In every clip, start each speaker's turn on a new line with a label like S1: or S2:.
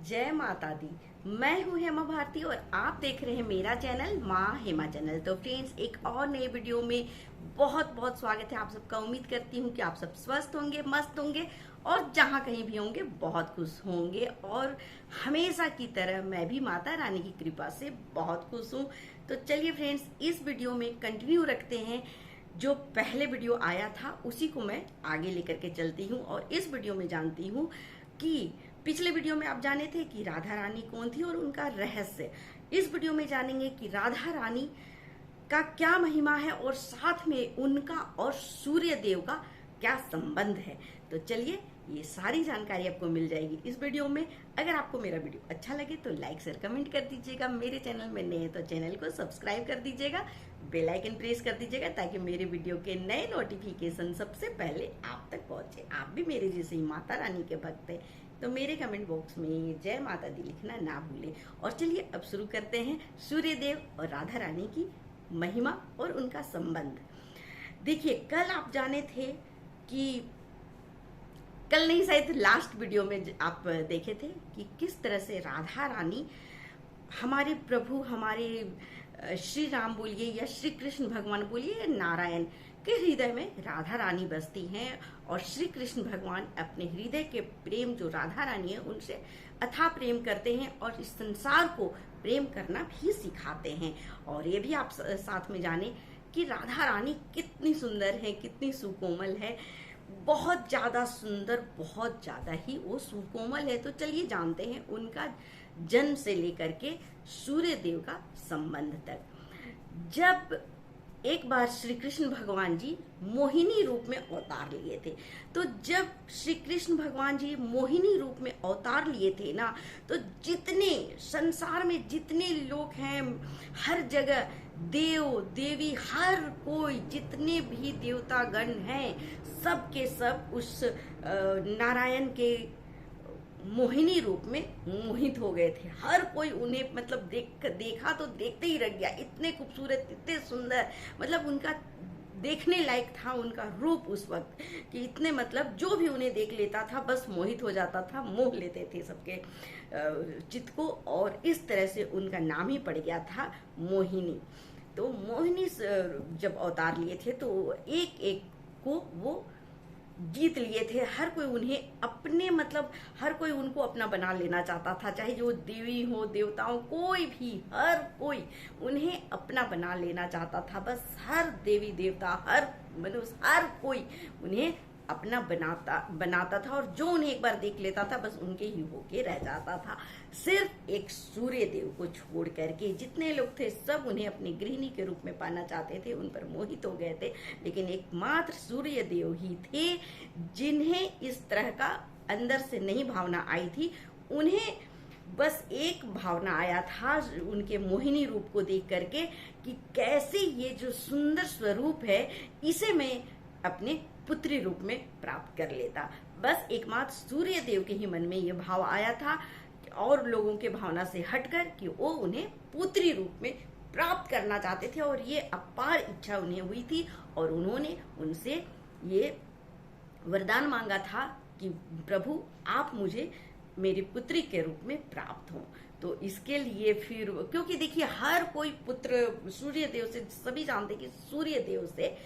S1: जय माता दी। मैं हूँ हेमा भारती और आप देख रहे हैं मेरा चैनल माँ हेमा चैनल। तो फ्रेंड्स, एक और नए वीडियो में बहुत बहुत स्वागत है आप सबका। उम्मीद करती हूँ कि आप सब स्वस्थ होंगे, मस्त होंगे और जहाँ कहीं भी होंगे बहुत खुश होंगे। और हमेशा की तरह मैं भी माता रानी की कृपा से बहुत खुश हूँ। तो चलिए फ्रेंड्स, इस वीडियो में कंटिन्यू रखते हैं। जो पहले वीडियो आया था उसी को मैं आगे लेकर के चलती हूँ और इस वीडियो में जानती हूँ कि पिछले वीडियो में आप जाने थे कि राधा रानी कौन थी और उनका रहस्य। इस वीडियो में जानेंगे कि राधा रानी का क्या महिमा है और साथ में उनका और सूर्य देव का क्या संबंध है। तो चलिए, ये सारी जानकारी आपको मिल जाएगी इस वीडियो में। अगर आपको मेरा वीडियो अच्छा लगे तो लाइक शेयर कमेंट कर दीजिएगा। मेरे चैनल में नए हैं तो चैनल को सब्सक्राइब कर दीजिएगा, बेल आइकन प्रेस कर दीजिएगा ताकि मेरे वीडियो के नए नोटिफिकेशन सबसे पहले आप तक पहुंचे। आप भी मेरे जैसे ही माता रानी के भक्त हैं तो मेरे कमेंट बॉक्स में जय माता दी लिखना ना भूलें। और चलिए अब शुरू करते हैं सूर्य देव और राधा रानी की महिमा और उनका संबंध। देखिए, कल आप जाने थे कि कल नहीं, शायद लास्ट वीडियो में आप देखे थे कि किस तरह से राधा रानी हमारे प्रभु, हमारे श्री राम बोलिए या श्री कृष्ण भगवान बोलिए या नारायण के हृदय में राधा रानी बसती हैं। और श्री कृष्ण भगवान अपने हृदय के प्रेम जो राधा रानी है उनसे अथाह प्रेम करते हैं और इस संसार को प्रेम करना भी सिखाते हैं। और ये भी आप साथ में जाने कि राधा रानी कितनी सुंदर है, कितनी सुकोमल है, बहुत ज्यादा सुंदर, बहुत ज्यादा ही वो सुकोमल है। तो चलिए जानते हैं उनका जन्म से लेकर के सूर्य देव का संबंध तक। जब एक बार श्री कृष्ण भगवान जी मोहिनी रूप में अवतार लिए थे, तो जब श्री कृष्ण भगवान जी मोहिनी रूप में अवतार लिए थे ना, तो जितने संसार में जितने लोग हैं, हर जगह देव देवी, हर कोई, जितने भी देवता गण हैं, सब के सब उस नारायण के मोहिनी रूप में मोहित हो गए थे। हर कोई उन्हें मतलब देखा तो देखते ही रह गया। इतने खूबसूरत, इतने सुंदर, मतलब उनका देखने लायक था उनका रूप उस वक्त कि इतने, मतलब जो भी उन्हें देख लेता था बस मोहित हो जाता था, मोह लेते थे सबके चित्त को। और इस तरह से उनका नाम ही पड़ गया था मोहिनी। तो मोहिनी जब अवतार लिए थे तो एक एक को वो जीत लिए थे। हर कोई उन्हें अपने, मतलब हर कोई उनको अपना बना लेना चाहता था, चाहे जो देवी हो, देवताओं, कोई भी, हर कोई उन्हें अपना बना लेना चाहता था। बस हर देवी देवता, हर मनुष्य, हर कोई उन्हें अपना बनाता था और जो उन्हें एक बार देख लेता था बस उनके ही होके रह जाता था। सिर्फ एक सूर्य देव को छोड़ करके जितने लोग थे सब उन्हें अपनी गृहिणी के रूप में पाना चाहते थे, उन पर मोहित हो गए थे। लेकिन एकमात्र सूर्य देव ही थे जिन्हें इस तरह का अंदर से नहीं भावना आई थी। उन्हें बस एक भावना आया था उनके मोहिनी रूप को देख करके कि कैसे ये जो सुंदर स्वरूप है इसे मैं अपने पुत्री रूप में प्राप्त कर लेता। बस एकमात्र सूर्य देव के ही मन में ये भाव आया था और लोगों के भावना से हटकर कि वो उन्हें पुत्री रूप में प्राप्त करना चाहते थे। और ये अपार इच्छा उन्हें हुई थी और उन्होंने उनसे ये वरदान मांगा था कि प्रभु आप मुझे मेरी पुत्री के रूप में प्राप्त हो। तो इसके लिए फिर, क्योंकि देखिए हर कोई पुत्र सूर्य देव से, सभी जानते कि सूर्य देव से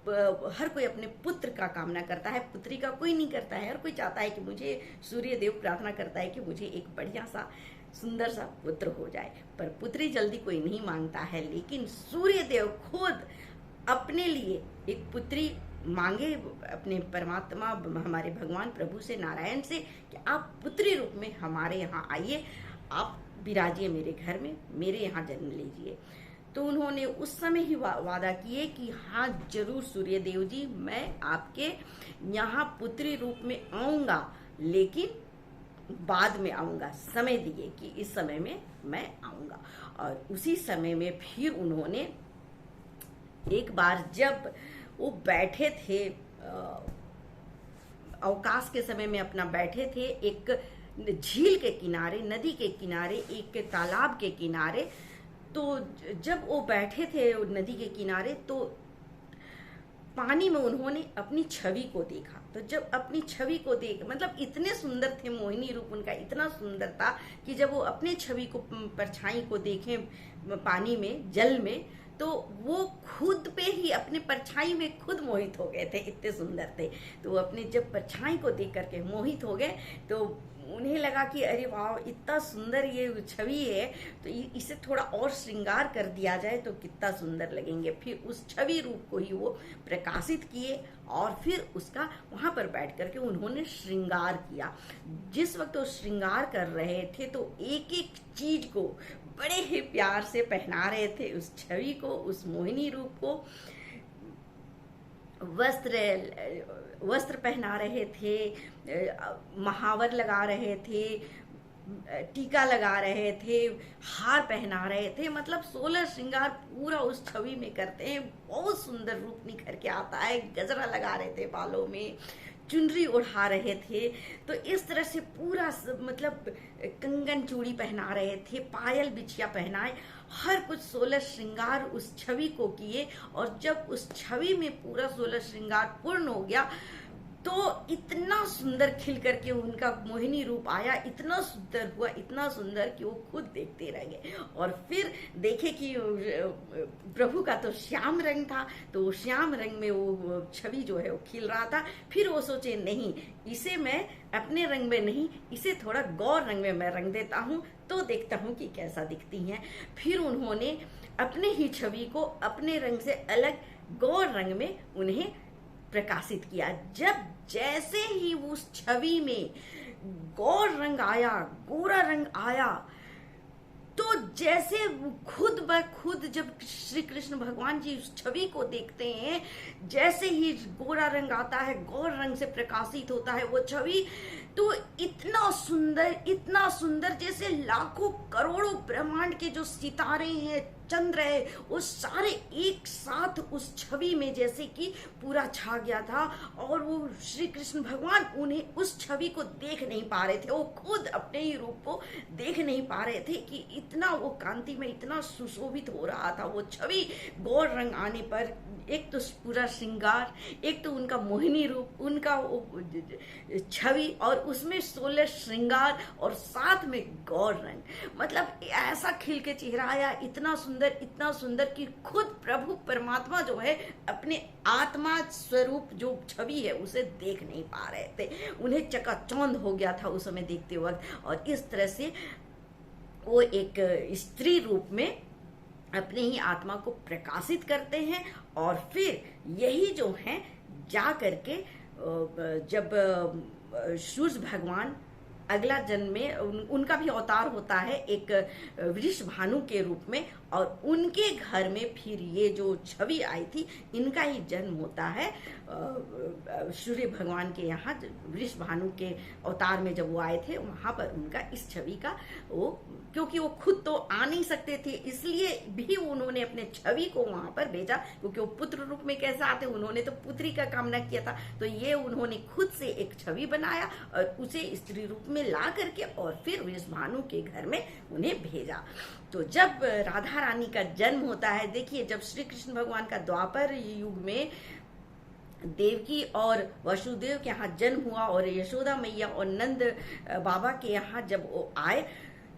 S1: हर कोई अपने पुत्र का कामना करता है, पुत्री का कोई नहीं करता है। हर कोई चाहता है कि मुझे, सूर्य देव प्रार्थना करता है कि मुझे एक बढ़िया सा सुंदर सा पुत्र हो जाए, पर पुत्री जल्दी कोई नहीं मांगता है। लेकिन सूर्य देव खुद अपने लिए एक पुत्री मांगे अपने परमात्मा, हमारे भगवान प्रभु से, नारायण से, कि आप पुत्री रूप में हमारे यहाँ आइए, आप विराजिए मेरे घर में, मेरे यहाँ जन्म लीजिए। तो उन्होंने उस समय ही वादा किए कि हाँ जरूर सूर्य देव जी, मैं आपके यहाँ पुत्री रूप में आऊंगा, लेकिन बाद में आऊंगा, समय दिए कि इस समय में मैं आऊंगा। और उसी समय में फिर उन्होंने एक बार जब वो बैठे थे, अवकाश के समय में अपना बैठे थे एक झील के किनारे, नदी के किनारे, एक तालाब के किनारे, तो जब वो बैठे थे नदी के किनारे तो पानी में उन्होंने अपनी छवि को देखा। तो जब अपनी छवि को देख, मतलब इतने सुंदर थे, मोहिनी रूप उनका इतना सुंदर था कि जब वो अपने छवि को, परछाई को देखें पानी में, जल में, तो वो खुद पे ही, अपने परछाई में खुद मोहित हो गए थे, इतने सुंदर थे। तो वो अपने जब परछाई को देख करके मोहित हो गए, तो उन्हें लगा कि अरे वाह, इतना सुंदर ये छवि है, तो इसे थोड़ा और श्रृंगार कर दिया जाए तो कितना सुंदर लगेंगे। फिर उस छवि रूप को ही वो प्रकाशित किए और फिर उसका वहां पर बैठ करके उन्होंने श्रृंगार किया। जिस वक्त वो श्रृंगार कर रहे थे तो एक एक चीज को बड़े ही प्यार से पहना रहे थे, उस छवि को, उस मोहिनी रूप को। वस्त्र पहना रहे थे, महावर लगा रहे थे, टीका लगा रहे थे, हार पहना रहे थे, मतलब 16 श्रृंगार पूरा उस छवि में करते हैं। बहुत सुंदर रूप निखर के आता है। गजरा लगा रहे थे बालों में, चुनरी ओढ़ा रहे थे। तो इस तरह से पूरा मतलब कंगन चूड़ी पहना रहे थे, पायल बिछिया पहनाए, हर कुछ 16 श्रृंगार उस छवि को किए। और जब उस छवि में पूरा 16 श्रृंगार पूर्ण हो गया तो इतना सुंदर खिल करके उनका मोहिनी रूप आया, इतना सुंदर हुआ, इतना सुंदर कि वो खुद देखते रह गए। और फिर देखे कि प्रभु का तो श्याम रंग था, तो श्याम रंग में वो छवि जो है वो खिल रहा था। फिर वो सोचे नहीं, इसे मैं अपने रंग में नहीं, इसे थोड़ा गौर रंग में मैं रंग देता हूँ, तो देखता हूँ कि कैसा दिखती हैं। फिर उन्होंने अपने ही छवि को अपने रंग से अलग गौर रंग में उन्हें प्रकाशित किया। जब जैसे ही उस छवि में गौर रंग आया, गोरा रंग आया, तो जैसे खुद ब खुद जब श्री कृष्ण भगवान जी उस छवि को देखते हैं, जैसे ही गोरा रंग आता है, गौर रंग से प्रकाशित होता है वो छवि, तो इतना सुंदर जैसे लाखों करोड़ों ब्रह्मांड के जो सितारे हैं, चंद्र है, वो सारे एक साथ उस छवि में जैसे कि पूरा छा गया था। और वो श्री कृष्ण भगवान उन्हें उस छवि को देख नहीं पा रहे थे, वो खुद अपने ही रूप को देख नहीं पा रहे थे कि इतना वो कांति में इतना सुशोभित हो रहा था वो छवि। गौर रंग आने पर एक तो पूरा श्रृंगार, एक तो उनका मोहिनी रूप, उनका वो छवि, और उसमें 16 श्रृंगार और साथ में गौर रंग, मतलब ऐसा खिल के चेहरा आया, इतना सुंदर कि खुद प्रभु परमात्मा जो है अपने आत्मा स्वरूप जो छवि है उसे देख नहीं पा रहे थे। उन्हें चकाचौंध हो गया था उस समय देखते वक्त। और इस तरह से वो एक स्त्री रूप में अपने ही आत्मा को प्रकाशित करते हैं। और फिर यही जो है जा करके जब सूर्य भगवान अगला जन्म में उनका भी अवतार होता है एक वृषभानु के रूप में, और उनके घर में फिर ये जो छवि आई थी इनका ही जन्म होता है। सूर्य भगवान के यहाँ वृषभानु के अवतार में जब वो आए थे वहां पर उनका इस छवि का वो, क्योंकि वो खुद तो आ नहीं सकते थे इसलिए भी उन्होंने अपने छवि को वहां पर भेजा, क्योंकि वो पुत्र रूप में कैसे आते, उन्होंने तो पुत्री का कामना किया था। तो ये उन्होंने खुद से एक छवि बनाया और उसे स्त्री रूप में ला करके और फिर वृषभानु के घर में उन्हें भेजा। तो जब राधा रानी का जन्म होता है, देखिए जब श्री कृष्ण भगवान का द्वापर युग में देवकी और वसुदेव के यहाँ जन्म हुआ और यशोदा मैया और नंद बाबा के यहाँ जब वो आए,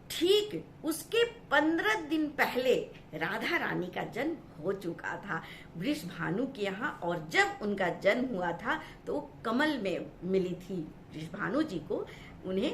S1: ठीक उसके 15 दिन पहले राधा रानी का जन्म हो चुका था वृषभानु के यहाँ। और जब उनका जन्म हुआ था तो कमल में मिली थी वृषभानु जी को, उन्हें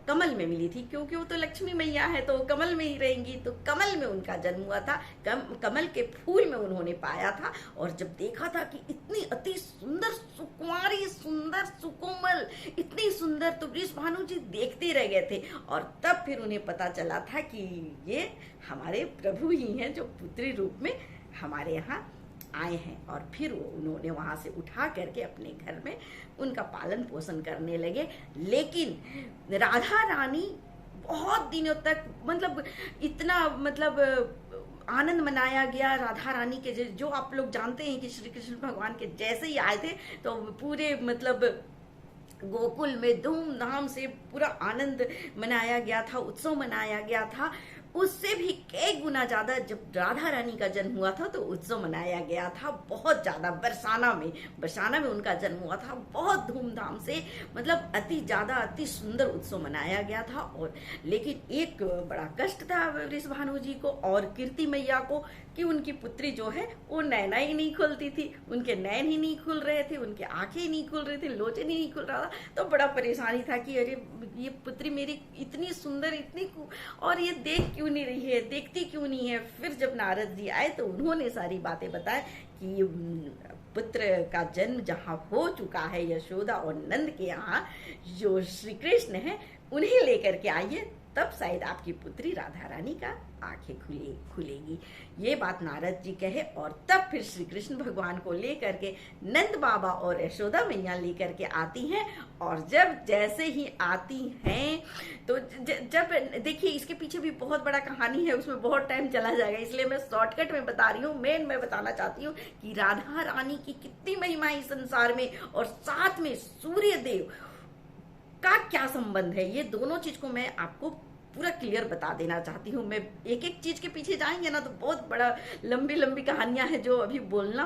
S1: कमल में मिली थी, क्योंकि वो तो लक्ष्मी मैया है तो कमल में ही रहेंगी। तो कमल में उनका जन्म हुआ था, कमल के फूल में उन्होंने पाया था। और जब देखा था कि इतनी अति सुंदर सुकुमारी, सुंदर सुकोमल, इतनी सुंदर, तो वृषभानु जी देखते रह गए थे। और तब फिर उन्हें पता चला था कि ये हमारे प्रभु ही हैं जो पुत्री रूप में हमारे यहाँ आए हैं। और फिर उन्होंने वहां से उठा करके अपने घर में उनका पालन पोषण करने लगे। लेकिन राधा रानी बहुत दिनों तक, मतलब इतना आनंद मनाया गया राधा रानी के, जो आप लोग जानते हैं कि श्री कृष्ण भगवान के जैसे ही आए थे तो पूरे गोकुल में धूमधाम से पूरा आनंद मनाया गया था, उत्सव मनाया गया था। उससे भी कई गुना ज्यादा जब राधा रानी का जन्म हुआ था तो उत्सव मनाया गया था बहुत ज्यादा। बरसाना में उनका जन्म हुआ था, बहुत धूमधाम से, मतलब अति ज्यादा अति सुंदर उत्सव मनाया गया था। और लेकिन एक बड़ा कष्ट था वृषभानु जी को और कीर्ति मैया को कि उनकी पुत्री जो है वो नैना ही नहीं खुलती थी, उनके नैन ही नहीं खुल रहे थे, उनके आंखें ही नहीं खुल रही थी, लोचन ही नहीं खुल रहा था। तो बड़ा परेशानी था कि अरे ये पुत्री मेरी इतनी सुंदर, इतनी, और ये देख क्यों नहीं रही है, देखती क्यों नहीं है। फिर जब नारद जी आए तो उन्होंने सारी बातें बताए कि पुत्र का जन्म जहाँ हो चुका है यशोदा और नंद के यहाँ, जो श्री कृष्ण है उन्हें लेकर के आइए, तब शायद आपकी पुत्री राधा रानी का आंखें खुलेगी। ये बात नारद जी कहे और तब फिर श्री कृष्ण भगवान को लेकर के नंद बाबा और यशोदा मैया लेकर के आती हैं। और जब जैसे ही आती हैं तो जब देखिए इसके पीछे भी बहुत बड़ा कहानी है, उसमें बहुत टाइम चला जाएगा, इसलिए मैं शॉर्टकट में बता रही हूँ। मैं बताना चाहती हूँ कि राधा रानी की कितनी महिमा है इस संसार में, और साथ में सूर्य देव का क्या संबंध है, ये दोनों चीज को मैं आपको पूरा क्लियर बता देना चाहती हूँ। मैं एक एक चीज के पीछे जाएंगे ना तो बहुत बड़ा लंबी लंबी कहानियां हैं जो अभी बोलना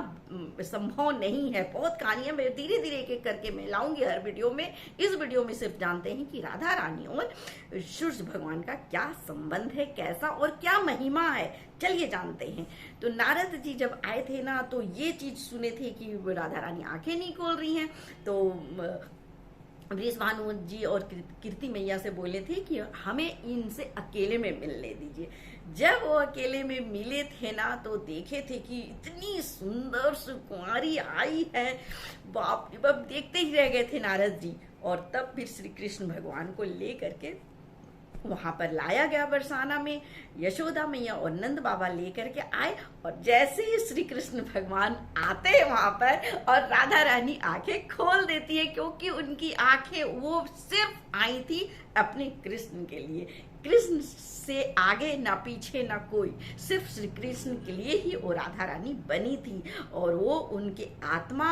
S1: संभव नहीं है। बहुत कहानियां मैं धीरे धीरे एक एक करके मैं लाऊंगी हर वीडियो में। इस वीडियो में सिर्फ जानते हैं कि राधा रानी और सूर्य भगवान का क्या संबंध है, कैसा और क्या महिमा है, चलिए जानते हैं। तो नारद जी जब आए थे ना तो ये चीज सुने थे कि राधा रानी आंखें नहीं खोल रही हैं, तो वृषभानु जी और कीर्ति मैया से बोले थे कि हमें इनसे अकेले में मिलने दीजिए। जब वो अकेले में मिले थे ना तो देखे थे कि इतनी सुंदर सुकुमारी आई है, बाप रे बाप, देखते ही रह गए थे नारद जी। और तब फिर श्री कृष्ण भगवान को ले करके वहां पर लाया गया बरसाना में। यशोदा मैया और नंद बाबा लेकर के आए और जैसे ही श्री कृष्ण भगवान आते हैं वहां पर और राधा रानी आंखें खोल देती है, क्योंकि उनकी आंखें वो सिर्फ आई थी अपने कृष्ण के लिए। कृष्ण से आगे ना पीछे ना कोई, सिर्फ श्री कृष्ण के लिए ही वो राधा रानी बनी थी। और वो उनके आत्मा,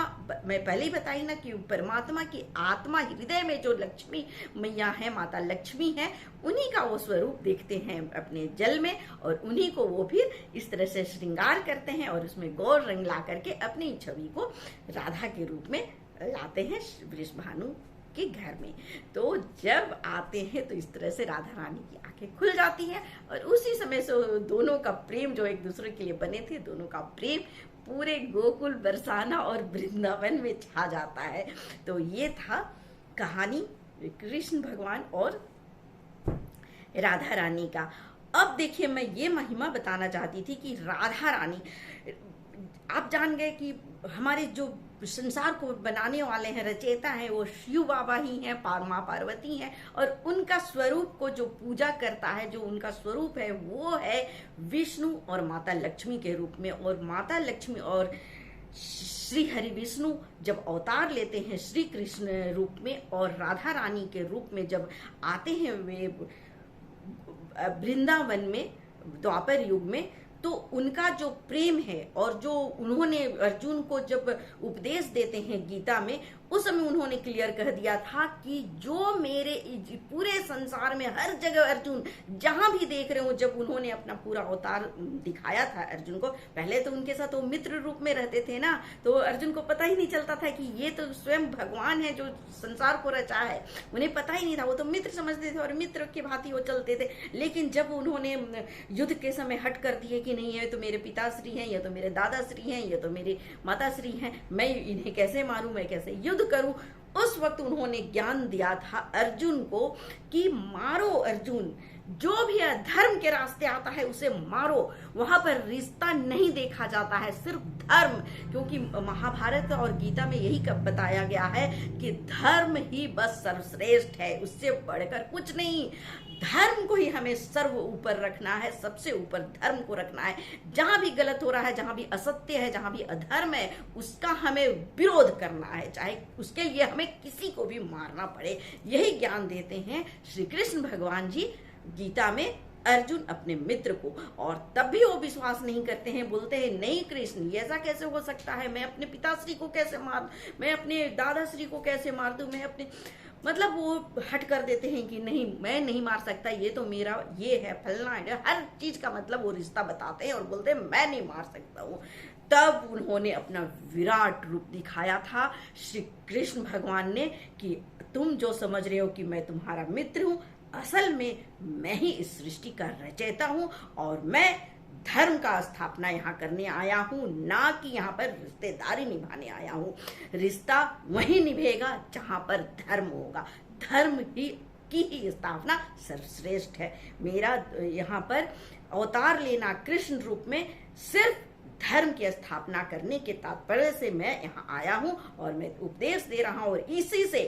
S1: मैं पहले ही बताई ना कि परमात्मा की आत्मा हृदय में जो लक्ष्मी मैया है, माता लक्ष्मी है, उन्हीं का वो स्वरूप देखते हैं अपने जल में, और उन्हीं को वो फिर इस तरह से श्रृंगार करते हैं और उसमें गौर रंग ला करके अपनी छवि को राधा के रूप में लाते हैं वृषभानु के घर में। तो जब आते हैं तो इस तरह से राधा रानी की आंखें खुल जाती हैं और उसी समय से दोनों का प्रेम जो एक दूसरे के लिए बने थे, दोनों का प्रेम पूरे गोकुल, बरसाना और वृंदावन में छा जाता है। तो ये था कहानी कृष्ण भगवान और राधा रानी का। अब देखिए मैं ये महिमा बताना चाहती थी कि राधा रानी, आप जान गए कि हमारे जो संसार को बनाने वाले हैं, रचयिता हैं, वो शिव बाबा ही हैं, माँ पार्वती हैं, और उनका स्वरूप को जो पूजा करता है, जो उनका स्वरूप है, वो है विष्णु और माता लक्ष्मी के रूप में। और माता लक्ष्मी और श्री हरि विष्णु जब अवतार लेते हैं श्री कृष्ण रूप में और राधा रानी के रूप में जब आते हैं वे वृंदावन में द्वापर युग में, तो उनका जो प्रेम है और जो उन्होंने अर्जुन को जब उपदेश देते हैं गीता में, उस समय उन्होंने क्लियर कर दिया था कि जो मेरे पूरे संसार में हर जगह अर्जुन जहां भी देख रहे हो, जब उन्होंने अपना पूरा अवतार दिखाया था अर्जुन को, पहले तो उनके साथ वो मित्र रूप में रहते थे ना, तो अर्जुन को पता ही नहीं चलता था कि ये तो स्वयं भगवान है जो संसार को रचा है, उन्हें पता ही नहीं था, वो तो मित्र समझते थे और मित्र के भांति वो चलते थे। लेकिन जब उन्होंने युद्ध के समय हट कर दिए कि नहीं, ये तो मेरे पिताश्री हैं, ये तो मेरे दादाश्री हैं, ये तो मेरे माताश्री हैं, मैं इन्हें कैसे मारूं, मैं कैसे युद्ध करूं, उस वक्त उन्होंने ज्ञान दिया था अर्जुन को कि मारो अर्जुन, जो भी अधर्म के रास्ते आता है उसे मारो। वहां पर रिश्ता नहीं देखा जाता है, सिर्फ धर्म, क्योंकि महाभारत और गीता में यही बताया गया है कि धर्म ही बस सर्वश्रेष्ठ है, उससे बढ़कर कुछ नहीं। धर्म को ही हमें सर्व ऊपर रखना है, सबसे ऊपर धर्म को रखना है। जहां भी गलत हो रहा है, जहां भी असत्य है, जहां भी अधर्म है, उसका हमें विरोध करना है, चाहे उसके लिए हमें किसी को भी मारना पड़े। यही ज्ञान देते हैं श्री कृष्ण भगवान जी गीता में अर्जुन अपने मित्र को। और तब भी वो विश्वास नहीं करते हैं, बोलते हैं नहीं कृष्ण, ये ऐसा कैसे हो सकता है, मैं अपने पिताश्री को कैसे मार, मैं अपने दादाश्री को कैसे मार दूं, मैं अपने मतलब वो हट कर देते हैं कि नहीं, मैं नहीं मार सकता, ये तो मेरा ये है, फलना है, हर चीज का मतलब वो रिश्ता बताते हैं और बोलते हैं मैं नहीं मार सकता हूँ। तब उन्होंने अपना विराट रूप दिखाया था श्री कृष्ण भगवान ने कि तुम जो समझ रहे हो कि मैं तुम्हारा मित्र हूँ, असल में मैं ही इस सृष्टि का रचयिता हूँ और मैं धर्म का स्थापना यहाँ करने आया हूँ, ना कि यहाँ पर रिश्तेदारी निभाने आया हूँ। रिश्ता वहीं निभेगा जहाँ पर धर्म होगा, धर्म ही की ही स्थापना सर्वश्रेष्ठ है। मेरा यहाँ पर अवतार लेना कृष्ण रूप में सिर्फ धर्म की स्थापना करने के तात्पर्य से मैं यहाँ आया हूँ और मैं उपदेश दे रहा हूँ और इसी से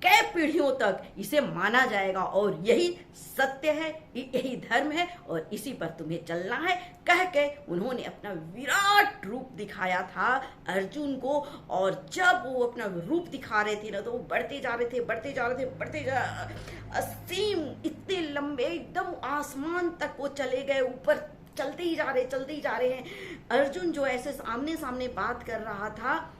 S1: कई पीढ़ियों तक इसे माना जाएगा और यही सत्य है, यही धर्म है और इसी पर तुम्हें चलना है, कह के उन्होंने अपना विराट रूप दिखाया था अर्जुन को। और जब वो अपना रूप दिखा रहे थे ना, तो वो बढ़ते जा रहे थे, असीम, इतने लंबे, एकदम आसमान तक वो चले गए, ऊपर चलते ही जा रहे हैं। अर्जुन जो ऐसे आमने सामने बात कर रहा था,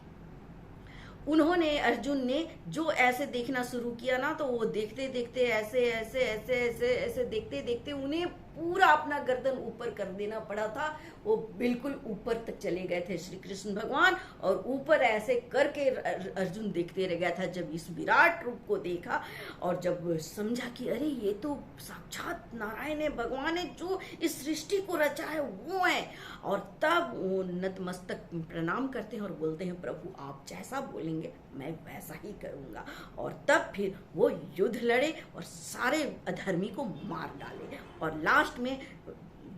S1: अर्जुन ने जो ऐसे देखना शुरू किया ना, तो वो देखते देखते ऐसे देखते देखते उन्हें पूरा अपना गर्दन ऊपर कर देना पड़ा था। वो बिल्कुल ऊपर तक चले गए थे श्री कृष्ण भगवान, और ऊपर ऐसे करके अर्जुन देखते रह गया था। जब इस विराट रूप को देखा और जब समझा कि अरे ये तो साक्षात नारायण है, भगवान है, जो इस सृष्टि को रचा है वो है। और तब वो नतमस्तक प्रणाम करते हैं और बोलते हैं प्रभु आप जैसा बोलेंगे मैं वैसा ही करूंगा। और तब फिर वो युद्ध लड़े और सारे अधर्मी को मार डाले और लास्ट में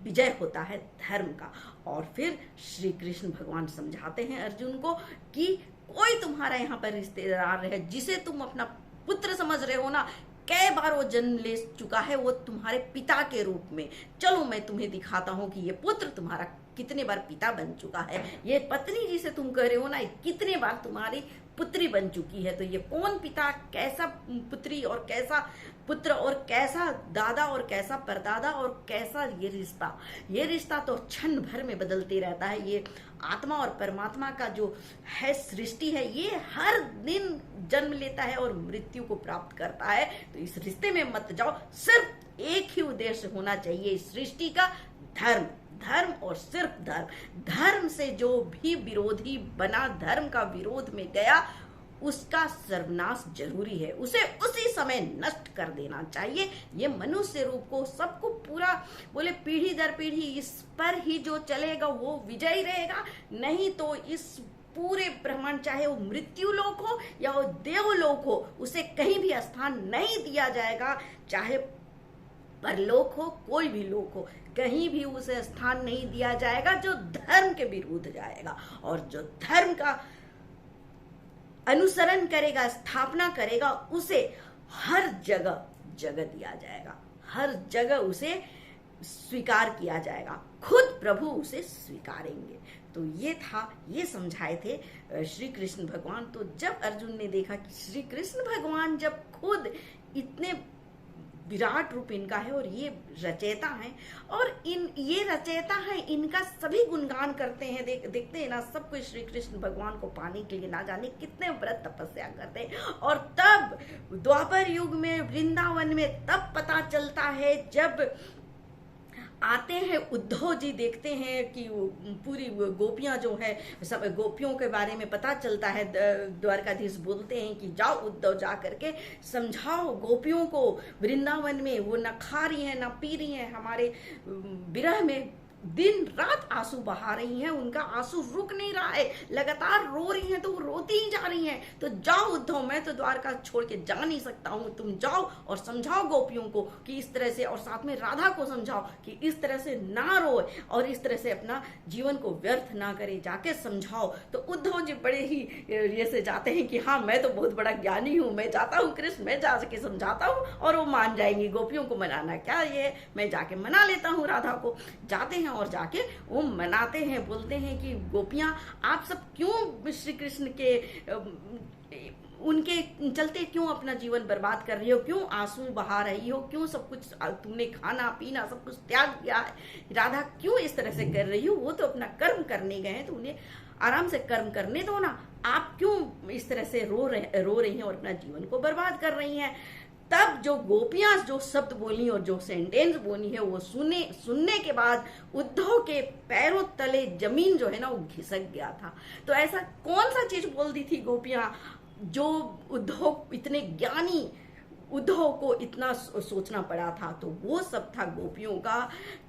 S1: विजय होता है धर्म का। और फिर श्री कृष्ण भगवान समझाते हैं अर्जुन को कि कोई तुम्हारा यहाँ पर रिश्तेदार है जिसे तुम अपना पुत्र समझ रहे हो ना, कई बार वो जन्म ले चुका है, वो तुम्हारे पिता के रूप में। चलो मैं तुम्हें दिखाता हूँ कि ये पुत्र तुम्हारा कितने बार पिता बन चुका है, ये पत्नी जिसे तुम कह रहे हो ना कितने बार तुम्हारी पुत्री बन चुकी है। तो ये कौन पिता, कैसा पुत्री और कैसा पुत्र और कैसा दादा और कैसा परदादा और कैसा ये रिश्ता तो क्षण भर में बदलते रहता है। ये आत्मा और परमात्मा का जो है सृष्टि है, ये हर दिन जन्म लेता है और मृत्यु को प्राप्त करता है। तो इस रिश्ते में मत जाओ, सिर्फ एक ही उद्देश्य होना चाहिए इस सृष्टि का, धर्म, धर्म और सिर्फ धर्म। धर्म से जो भी विरोधी बना, धर्म का विरोध में गया, उसका सर्वनाश जरूरी है, उसे उसी समय नष्ट कर देना चाहिए। ये मनुष्य रूप को सबको पूरा बोले पीढ़ी दर पीढ़ी इस पर ही जो चलेगा वो विजयी रहेगा, नहीं तो इस पूरे ब्रह्मांड, चाहे वो मृत्यु लोक हो या वो देवलोक हो, उसे कहीं भी स्थान नहीं दिया जाएगा। चाहे परलोक हो, कोई भी लोक हो, कहीं भी उसे स्थान नहीं दिया जाएगा जो धर्म के विरुद्ध जाएगा। और जो धर्म का अनुसरण करेगा, स्थापना करेगा, उसे हर जगह जगह दिया जाएगा, हर जगह उसे स्वीकार किया जाएगा, खुद प्रभु उसे स्वीकारेंगे। तो ये था, ये समझाए थे श्री कृष्ण भगवान। तो जब अर्जुन ने देखा कि श्री कृष्ण भगवान जब खुद इतने विराट रूप इनका है और ये रचयिता हैं, और ये रचयिता हैं, इनका सभी गुणगान करते हैं, देखते हैं ना, सब कुछ श्री कृष्ण भगवान को पाने के लिए ना जाने कितने व्रत तपस्या करते हैं। और तब द्वापर युग में वृंदावन में तब पता चलता है, जब आते हैं उद्धव जी, देखते हैं कि पूरी गोपियां जो है, सब गोपियों के बारे में पता चलता है। द्वारकाधीश बोलते हैं कि जाओ उद्धव, जा करके समझाओ गोपियों को, वृंदावन में वो न खा रही हैं न पी रही हैं, हमारे विरह में दिन रात आंसू बहा रही हैं, उनका आंसू रुक नहीं रहा है, लगातार रो रही हैं, तो वो रोती ही जा रही हैं। तो जाओ उद्धव, मैं तो द्वारका छोड़ के जा नहीं सकता हूँ, तुम जाओ और समझाओ गोपियों को कि इस तरह से, और साथ में राधा को समझाओ कि इस तरह से ना रोए और इस तरह से अपना जीवन को व्यर्थ ना करे, जाके समझाओ। तो उद्धव जी बड़े ही ये से जाते हैं कि हाँ मैं तो बहुत बड़ा ज्ञानी हूँ, मैं जाता हूँ कृष्ण, मैं जाके समझाता हूँ और वो मान जाएंगी। गोपियों को मनाना क्या ये, मैं जाके मना लेता हूँ राधा को। जाते हैं और जाके वो मनाते हैं, बोलते हैं कि गोपियां आप सब क्यों श्री कृष्ण के उनके चलते क्यों अपना जीवन बर्बाद कर रही हो, क्यों आंसू बहा रही हो, क्यों सब कुछ तुमने खाना पीना सब कुछ त्याग दिया है, राधा क्यों इस तरह से कर रही हो? वो तो अपना कर्म करने गए हैं, तो उन्हें आराम से कर्म करने दो ना। आप क्यों इस तरह से रो रही हैं और अपना जीवन को बर्बाद कर रही हैं? तब जो गोपियां जो शब्द बोली और जो सेंटेंस बोली है वो सुनने के बाद उद्धव के पैरों तले जमीन जो है ना वो खिसक गया था। तो ऐसा कौन सा चीज बोल दी थी गोपियां जो उद्धव इतने ज्ञानी उद्धव को इतना सोचना पड़ा था? तो वो सब था गोपियों का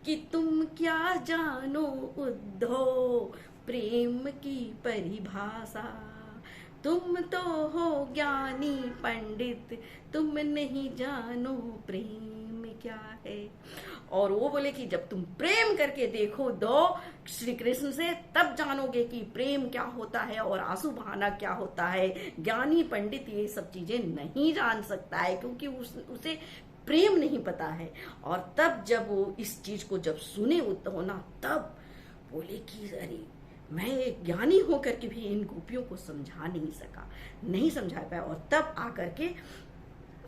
S1: कि तुम क्या जानो उद्धव प्रेम की परिभाषा, तुम तो हो ज्ञानी पंडित, तुम नहीं जानो प्रेम क्या है। और वो बोले कि जब तुम प्रेम करके देखो दो श्री कृष्ण से, तब जानोगे कि प्रेम क्या होता है और आंसू बहाना क्या होता है। ज्ञानी पंडित ये सब चीजें नहीं जान सकता है, क्योंकि उसे प्रेम नहीं पता है। और तब जब वो इस चीज को जब सुने उद्धव ना, तब बोले कि अरे मैं एक ज्ञानी होकर के भी इन गोपियों को समझा नहीं समझा पाया। और तब आकर के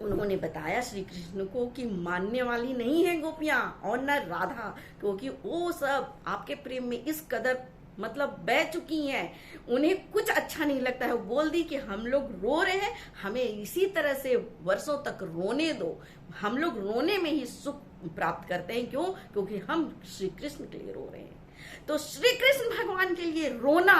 S1: उन्होंने बताया श्री कृष्ण को कि मानने वाली नहीं है गोपियां और न राधा, क्योंकि वो सब आपके प्रेम में इस कदर मतलब बह चुकी हैं, उन्हें कुछ अच्छा नहीं लगता है। वो बोल दी कि हम लोग रो रहे हैं, हमें इसी तरह से वर्षों तक रोने दो, हम लोग रोने में ही सुख प्राप्त करते हैं। क्यों? क्योंकि हम श्री कृष्ण के लिए रो रहे हैं। तो श्री कृष्ण भगवान के लिए रोना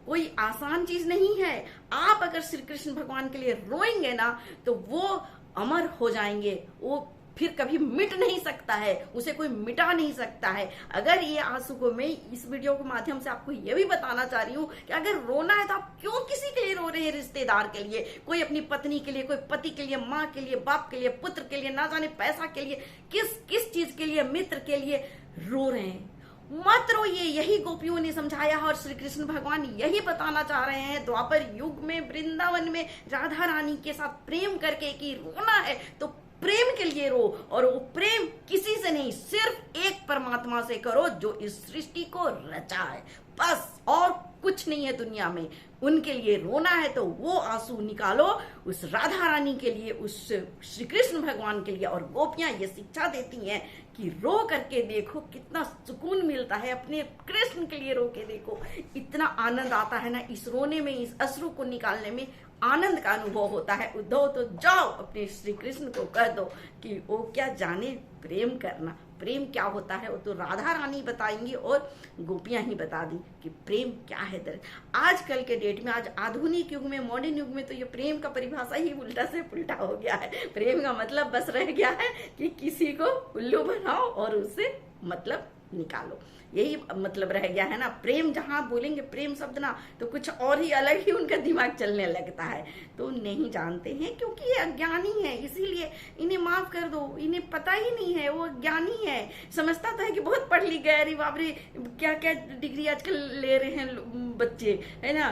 S1: कोई आसान चीज नहीं है। आप अगर श्री कृष्ण भगवान के लिए रोएंगे ना, तो वो अमर हो जाएंगे, वो फिर कभी मिट नहीं सकता है, उसे कोई मिटा नहीं सकता है। अगर ये आंसू को मैं इस वीडियो के माध्यम से आपको ये भी बताना चाह रही हूँ कि अगर रोना है तो आप क्यों किसी के लिए रो रहे हैं? रिश्तेदार के लिए, कोई अपनी पत्नी के लिए, कोई पति के लिए, माँ के लिए, बाप के लिए, पुत्र के लिए, ना जाने पैसा के लिए, किस चीज के लिए, मित्र के लिए रो रहे हैं। मत रोइए, यही गोपियों ने समझाया और श्री कृष्ण भगवान यही बताना चाह रहे हैं द्वापर युग में वृंदावन में राधा रानी के साथ प्रेम करके कि रोना है तो प्रेम के लिए रो, और वो प्रेम किसी से नहीं, सिर्फ एक परमात्मा से करो जो इस सृष्टि को रचा है, बस और कुछ नहीं है दुनिया में। उनके लिए रोना है तो वो आंसू निकालो उस राधा रानी के लिए, उस श्री कृष्ण भगवान के लिए। और गोपियां ये शिक्षा देती हैं कि रो करके देखो कितना सुकून मिलता है, अपने कृष्ण के लिए रो के देखो, इतना आनंद आता है ना इस रोने में, इस अश्रु को निकालने में आनंद का अनुभव होता है। उद्धव तो जाओ अपने श्री कृष्ण को कह दो कि वो क्या जाने प्रेम करना, प्रेम क्या होता है वो तो राधा रानी बताएंगी और गोपियां ही बता दी कि प्रेम क्या है। आजकल के डेट में, आज आधुनिक युग में, मॉडर्न युग में तो ये प्रेम का परिभाषा ही उल्टा से पुल्टा हो गया है। प्रेम का मतलब बस रह गया है कि किसी को उल्लू बनाओ और उससे मतलब निकालो, यही मतलब रह गया है ना। प्रेम जहां बोलेंगे प्रेम शब्द ना, तो कुछ और ही अलग ही उनका दिमाग चलने लगता है। तो नहीं जानते हैं क्योंकि ये अज्ञानी है, इसीलिए इन्हें माफ कर दो, इन्हें पता ही नहीं है, वो अज्ञानी है। समझता तो है कि बहुत पढ़ लिख गए, अरे बाप रे क्या क्या डिग्री आजकल ले रहे हैं बच्चे, है ना,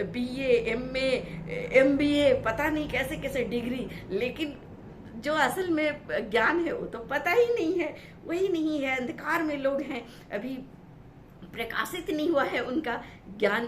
S1: BA MA MBA, पता नहीं कैसे कैसे डिग्री, लेकिन जो असल में ज्ञान है वो तो पता ही नहीं है, वही नहीं है। अंधकार में लोग हैं, अभी प्रकाशित नहीं हुआ है उनका ज्ञान,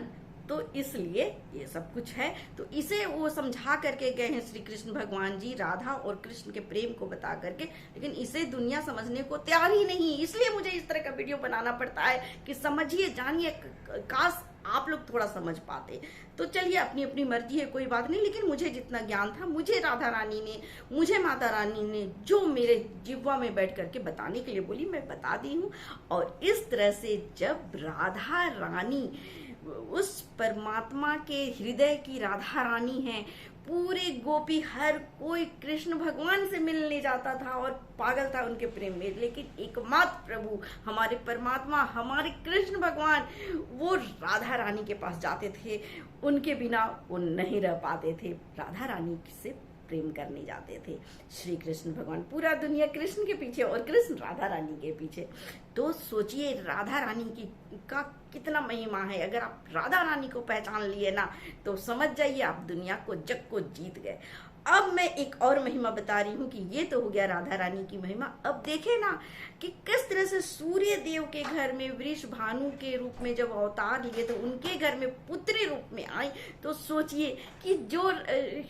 S1: तो इसलिए ये सब कुछ है। तो इसे वो समझा करके गए हैं श्री कृष्ण भगवान जी राधा और कृष्ण के प्रेम को बता करके, लेकिन इसे दुनिया समझने को तैयार ही नहीं। इसलिए मुझे इस तरह का वीडियो बनाना पड़ता है कि समझिए, जानिए, काश आप लोग थोड़ा समझ पाते। तो चलिए, अपनी अपनी मर्जी है, कोई बात नहीं, लेकिन मुझे जितना ज्ञान था, मुझे राधा रानी ने, मुझे माता रानी ने जो मेरे जिह्वा में बैठ करके बताने के लिए बोली, मैं बता दी हूँ। और इस तरह से जब राधा रानी उस परमात्मा के हृदय की राधा रानी है, पूरे गोपी हर कोई कृष्ण भगवान से मिलने जाता था और पागल था उनके प्रेम में, लेकिन एकमात्र प्रभु हमारे परमात्मा, हमारे कृष्ण भगवान, वो राधा रानी के पास जाते थे, उनके बिना वो नहीं रह पाते थे, राधा रानी से प्रेम करने जाते थे। श्री कृष्ण भगवान, पूरा दुनिया कृष्ण के पीछे और कृष्ण राधा रानी के पीछे। तो सोचिए राधा रानी की का कितना महिमा है। अगर आप राधा रानी को पहचान लिए ना, तो समझ जाइए आप दुनिया को, जग को जीत गए। अब मैं एक और महिमा बता रही हूँ कि ये तो हो गया राधा रानी की महिमा। अब देखे ना कि किस तरह से सूर्य देव के घर में वृषभानु के रूप में जब अवतार लिए तो उनके घर में पुत्री रूप में आई। तो सोचिए कि जो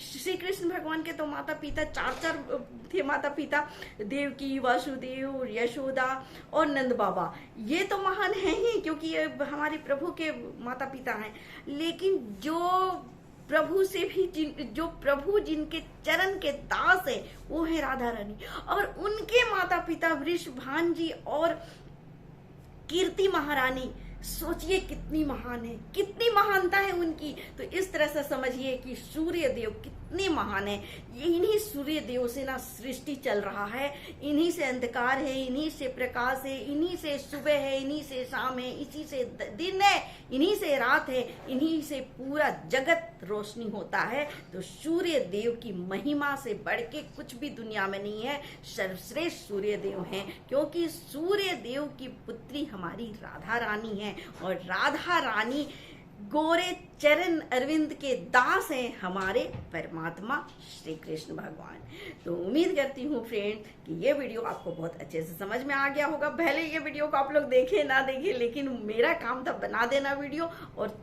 S1: श्री कृष्ण भगवान के तो माता पिता चार थे, माता पिता देवकी, वासुदेव, यशोदा और नंद बाबा, ये तो महान है ही क्योंकि ये हमारे प्रभु के माता पिता हैं। लेकिन जो प्रभु से भी जो प्रभु जिनके चरण के दास है वो है राधा रानी, और उनके माता पिता वृषभान जी और कीर्ति महारानी। सोचिए कितनी महान है, कितनी महानता है उनकी। तो इस तरह से समझिए कि सूर्य देव कितने महान है। ये इन्हीं सूर्य देव से ना सृष्टि चल रहा है, इन्हीं से अंधकार है, इन्हीं से प्रकाश है, इन्हीं से सुबह है, इन्हीं से शाम है, इसी से दिन है, इन्हीं से रात है, इन्हीं से पूरा जगत रोशनी होता है। तो सूर्य देव की महिमा से बढ़ के कुछ भी दुनिया में नहीं है, सर्वश्रेष्ठ सूर्य देव हैं, क्योंकि सूर्य देव की पुत्री हमारी राधा रानी है और राधा रानी गोरे चरण अरविंद के दास हैं हमारे परमात्मा श्री कृष्ण भगवान। तो उम्मीद करती हूँ फ्रेंड कि ये वीडियो आपको बहुत अच्छे से समझ में आ गया होगा। भले ये वीडियो को आप लोग देखें ना देखें, लेकिन मेरा काम था बना देना वीडियो, और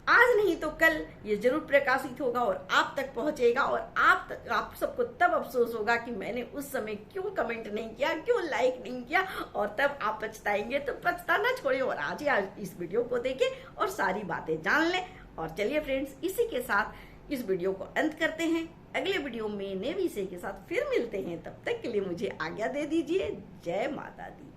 S1: आज नहीं तो कल ये जरूर प्रकाशित होगा और आप तक पहुंचेगा। और आप सबको तब अफसोस होगा कि मैंने उस समय क्यों कमेंट नहीं किया, क्यों लाइक नहीं किया, और तब आप पछताएंगे। तो पछताना छोड़िए और आज इस वीडियो को देखें और सारी बातें जान लें। और चलिए फ्रेंड्स, इसी के साथ इस वीडियो को अंत करते हैं। अगले वीडियो में नए विषय के साथ फिर मिलते हैं। तब तक के लिए मुझे आज्ञा दे दीजिए। जय माता दी।